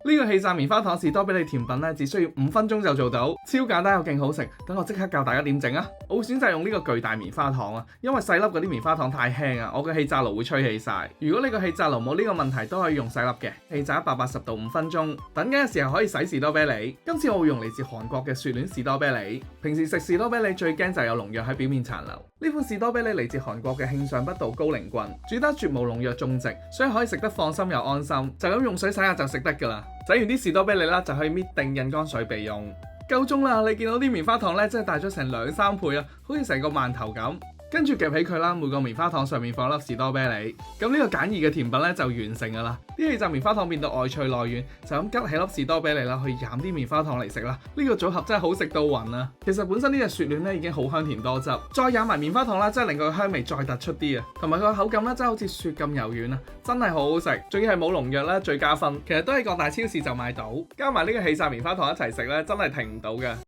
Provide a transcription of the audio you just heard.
呢個氣炸棉花糖士多啤梨甜品咧，只需要5分鐘就做到，超簡單又勁好食。等我即刻教大家點整啊！我會選擇用呢個巨大棉花糖啊，因為細粒嗰啲棉花糖太輕啊，我嘅氣炸爐會吹起晒。如果你個氣炸爐冇呢個問題，都可以用細粒嘅。氣炸180度5分鐘，等緊嘅時候可以洗士多啤梨。今次我會用嚟自韓國嘅雪戀士多啤梨。平時食士多啤梨最驚就係有農藥喺表面殘留。呢款士多啤梨嚟自韓國嘅慶尚北道高陵郡，主打絕無農藥種植，所以可以食得放心又安心。就咁用水洗下就食得㗎啦。洗完啲士多啤梨啦，就可以搣定印乾水備用。夠鐘啦！你見到啲棉花糖咧，真係大咗成2-3倍啊，好似成個饅頭咁。跟住夾起佢啦，每個棉花糖上面放粒士多啤梨。咁呢個簡易嘅甜品咧就完成㗎啦。啲氣炸棉花糖變到外脆內軟，就咁吉起粒士多啤梨啦，去飲啲棉花糖嚟食啦。呢個組合真係好食到暈啊！其實本身呢隻雪戀咧已經好香甜多汁，再飲埋棉花糖啦，真係令佢香味再突出啲啊！同埋佢個口感咧真係好似雪咁柔軟啊，真係好好食，仲要係冇農藥啦，最加分。其實都喺各大超市就買到，加埋呢個氣炸棉花糖一齊食咧，真係停唔到嘅。